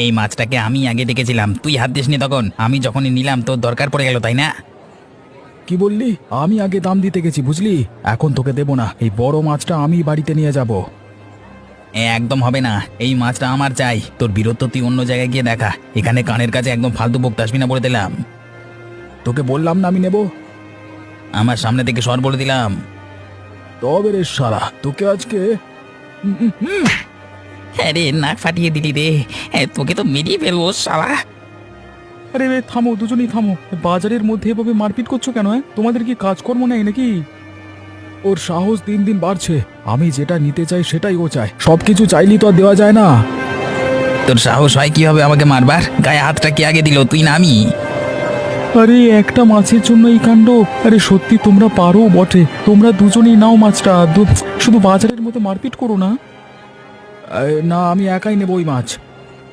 এই মাছটাকে আমি আগে ডেকেছিলাম, তুই হাত দিসনি তখন। আমি যখনই নিলাম তোর দরকার পড়ে গেল, তাই না? কি বললি? আমি আগে দাম দিতে গেছি, বুঝলি? এখন তোকে দেবো না, এই বড় মাছটা আমি বাড়িতে নিয়ে যাব। একদম হবে না, এই মাছটা আমার চাই। তোর বীরত্ব তুই অন্য জায়গায় গিয়ে দেখা, এখানে কানের কাছে একদম ফালতু বকতে আসবি না বলে দিলাম। তোকে বললাম না আমি নেব। আমার সামনে থেকে সর বলে দিলাম। তবে রে শালা, তোকে আজকে আরে নাক ফাটিয়ে দিলি রে, তোকে তো মেরিয়ে ফেলবো শালা। আরে রে থামো, দুজনেই থামো। বাজারের মধ্যে এভাবে মারপিট করছো কেন? তোমাদের কি কাজকর্ম নেই নাকি? ওর সাহস দিন দিন বাড়ছে। আমি যেটা নিতে চাই সেটাই ও চায়, সবকিছু চাইলেই তো আর দেওয়া যায় না। তোর সাহস হয় কিভাবে আমাকে মারবার? গায়ে হাতটা কে আগে দিল, তুই না আমি? আরে একটা মাছের জন্য এই কাণ্ড? আরে সত্যি তোমরা পারো বটে, তোমরা দুজনেই নাও মাছটা। শুধু বাজারের মধ্যে মারপিট করো না। না, আমি একাই নেব ওই মাছ।